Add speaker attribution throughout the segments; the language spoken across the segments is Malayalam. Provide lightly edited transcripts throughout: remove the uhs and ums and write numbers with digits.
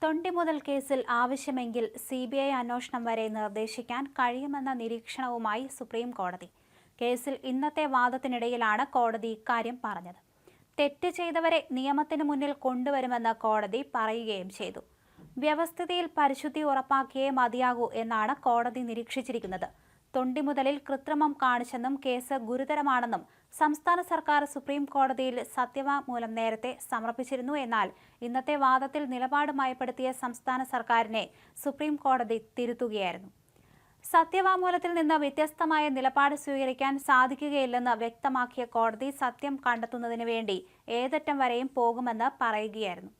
Speaker 1: തൊണ്ടിമുതൽ കേസിൽ ആവശ്യമെങ്കിൽ CBI അന്വേഷണം വരെ നിർദ്ദേശിക്കാൻ കഴിയുമെന്ന നിരീക്ഷണവുമായി സുപ്രീം കോടതി. കേസിൽ ഇന്നത്തെ വാദത്തിനിടയിലാണ് കോടതി ഇക്കാര്യം പറഞ്ഞത്. തെറ്റ് ചെയ്തവരെ നിയമത്തിന് മുന്നിൽ കൊണ്ടുവരുമെന്ന് കോടതി പറയുകയും ചെയ്തു. വ്യവസ്ഥിതിയിൽ പരിശുദ്ധി ഉറപ്പാക്കിയേ മതിയാകൂ എന്നാണ് കോടതി നിരീക്ഷിച്ചിരിക്കുന്നത്. തൊണ്ടിമുതലിൽ കൃത്രിമം കാണിച്ചെന്നും കേസ് ഗുരുതരമാണെന്നും സംസ്ഥാന സർക്കാർ സുപ്രീം കോടതിയിൽ സത്യവാങ്മൂലം നേരത്തെ സമർപ്പിച്ചിരുന്നു. എന്നാൽ ഇന്നത്തെ വാദത്തിൽ നിലപാട് മയപ്പെടുത്തിയ സംസ്ഥാന സർക്കാരിനെ സുപ്രീം കോടതി തിരുത്തുകയായിരുന്നു. സത്യവാങ്മൂലത്തിൽ നിന്ന് വ്യത്യസ്തമായ നിലപാട് സ്വീകരിക്കാൻ സാധിക്കുകയില്ലെന്ന് വ്യക്തമാക്കിയ കോടതി സത്യം കണ്ടെത്തുന്നതിന് വേണ്ടി ഏതറ്റം വരെയും പോകുമെന്ന് പറയുകയായിരുന്നു.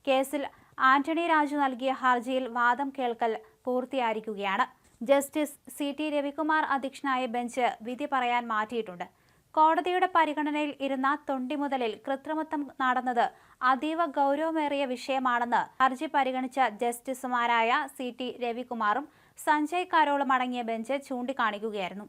Speaker 1: കേസിൽ ആന്റണി രാജു നൽകിയ ഹർജിയിൽ വാദം കേൾക്കൽ പൂർത്തിയായിരിക്കുകയാണ്. ജസ്റ്റിസ് CT രവികുമാർ അധ്യക്ഷനായ ബെഞ്ച് വിധി പറയാൻ മാറ്റിയിട്ടുണ്ട്. കോടതിയുടെ പരിഗണനയിൽ ഇരുന്ന തൊണ്ടിമുതലിൽ കൃത്രിമത്വം നടന്നത് അതീവ ഗൗരവമേറിയ വിഷയമാണെന്ന് ഹർജി പരിഗണിച്ച ജസ്റ്റിസുമാരായ CT രവികുമാറും സഞ്ജയ് കരോളും അടങ്ങിയ ബെഞ്ച് ചൂണ്ടിക്കാണിക്കുകയായിരുന്നു.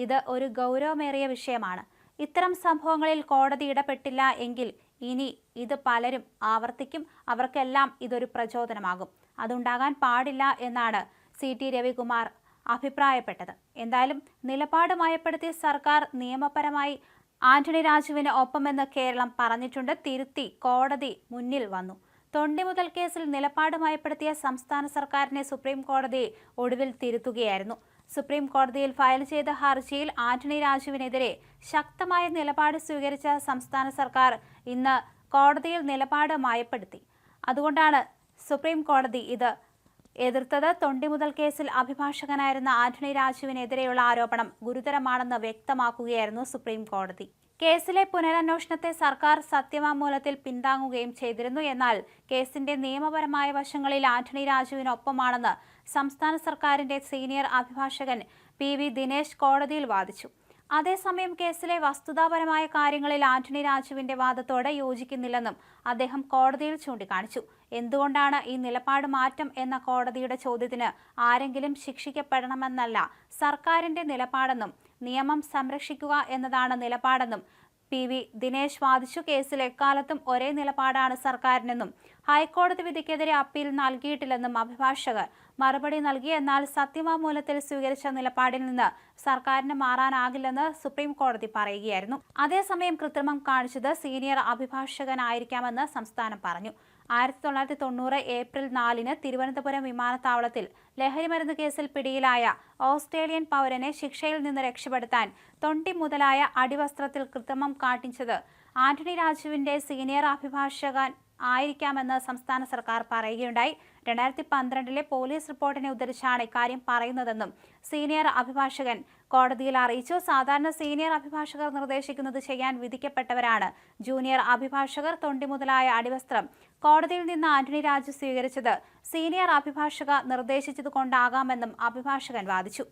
Speaker 1: ഇത് ഒരു ഗൗരവമേറിയ വിഷയമാണ്. ഇത്തരം സംഭവങ്ങളിൽ കോടതി ഇടപെട്ടില്ല എങ്കിൽ ഇനി ഇത് പലരും ആവർത്തിക്കും. അവർക്കെല്ലാം ഇതൊരു പ്രചോദനമാകും. അതുണ്ടാകാൻ പാടില്ല എന്നാണ് CT രവികുമാർ അഭിപ്രായപ്പെട്ടത്. എന്തായാലും നിലപാട് മയപ്പെടുത്തിയ സർക്കാർ നിയമപരമായി ആന്റണി രാജുവിന് ഒപ്പമെന്ന് കേരളം പറഞ്ഞിട്ടുണ്ട്. തിരുത്തി കോടതി മുന്നിൽ വന്നു. തൊണ്ടിമുതൽ കേസിൽ നിലപാട് മയപ്പെടുത്തിയ സംസ്ഥാന സർക്കാരിനെ സുപ്രീം കോടതി ഒടുവിൽ തിരുത്തുകയായിരുന്നു. സുപ്രീം കോടതിയിൽ ഫയൽ ചെയ്ത ഹർജിയിൽ ആന്റണി രാജുവിനെതിരെ ശക്തമായ നിലപാട് സ്വീകരിച്ച സംസ്ഥാന സർക്കാർ ഇന്ന് കോടതിയിൽ നിലപാട് മയപ്പെടുത്തി. അതുകൊണ്ടാണ് സുപ്രീം കോടതി ഇത് എതിർത്തത്. തൊണ്ടിമുതൽ കേസിൽ അഭിഭാഷകനായിരുന്ന ആന്റണി രാജുവിനെതിരെയുള്ള ആരോപണം ഗുരുതരമാണെന്ന് വ്യക്തമാക്കുകയായിരുന്നു സുപ്രീം കോടതി. കേസിലെ പുനരന്വേഷണത്തെ സർക്കാർ സത്യവാങ്മൂലത്തിൽ പിന്താങ്ങുകയും ചെയ്തിരുന്നു. എന്നാൽ കേസിന്റെ നിയമപരമായ വശങ്ങളിൽ ആന്റണി രാജുവിനൊപ്പമാണെന്ന് സംസ്ഥാന സർക്കാരിന്റെ സീനിയർ അഭിഭാഷകൻ PV ദിനേശ് കോടതിയിൽ വാദിച്ചു. അതേസമയം കേസിലെ വസ്തുതാപരമായ കാര്യങ്ങളിൽ ആന്റണി രാജുവിന്റെ വാദത്തോട് യോജിക്കുന്നില്ലെന്നും അദ്ദേഹം കോടതിയിൽ ചൂണ്ടിക്കാണിച്ചു. എന്തുകൊണ്ടാണ് ഈ നിലപാട് മാറ്റം എന്ന കോടതിയുടെ ചോദ്യത്തിന് ആരെങ്കിലും ശിക്ഷിക്കപ്പെടണമെന്നല്ല സർക്കാരിന്റെ നിലപാടെന്നും നിയമം സംരക്ഷിക്കുക എന്നതാണ് നിലപാടെന്നും PV ദിനേശ് വാദിച്ചു. കേസിൽ എക്കാലത്തും ഒരേ നിലപാടാണ് സർക്കാരിനെന്നും ഹൈക്കോടതി വിധിക്കെതിരെ അപ്പീൽ നൽകിയിട്ടില്ലെന്നും അഭിഭാഷകർ മറുപടി നൽകി. എന്നാൽ സത്യവാങ്മൂലത്തിൽ സ്വീകരിച്ച നിലപാടിൽ നിന്ന് സർക്കാരിന് മാറാനാകില്ലെന്ന് സുപ്രീം കോടതി പറയുകയായിരുന്നു. അതേസമയം കൃത്രിമം കാണിച്ചത് സീനിയർ അഭിഭാഷകനായിരിക്കാമെന്ന് സംസ്ഥാനം പറഞ്ഞു. 1990 ഏപ്രിൽ 4-ന് തിരുവനന്തപുരം വിമാനത്താവളത്തിൽ ലഹരിമരുന്ന് കേസിൽ പിടിയിലായ ഓസ്ട്രേലിയൻ പൗരനെ ശിക്ഷയിൽ നിന്ന് രക്ഷപ്പെടുത്താൻ തൊണ്ടിമുതലായ അടിവസ്ത്രത്തിൽ കൃത്രിമം കാട്ടിച്ചത് ആന്റണി രാജുവിന്റെ സീനിയർ അഭിഭാഷകൻ ആയിരിക്കാമെന്ന് സംസ്ഥാന സർക്കാർ പറയുകയുണ്ടായി. 2012-ലെ പോലീസ് റിപ്പോർട്ടിനെ ഉദ്ധരിച്ചാണ് ഇക്കാര്യം പറയുന്നതെന്നും സീനിയർ അഭിഭാഷകൻ കോടതിയിൽ അറിയിച്ചു. സാധാരണ സീനിയർ അഭിഭാഷകർ നിർദ്ദേശിക്കുന്നത് ചെയ്യാൻ വിധിക്കപ്പെട്ടവരാണ് ജൂനിയർ അഭിഭാഷകർ. തൊണ്ടിമുതലായ അടിവസ്ത്രം കോടതിയിൽ നിന്ന് ആന്റണി രാജു സ്വീകരിച്ചത് സീനിയർ അഭിഭാഷക നിർദ്ദേശിച്ചതുകൊണ്ടാകാമെന്നും അഭിഭാഷകൻ വാദിച്ചു.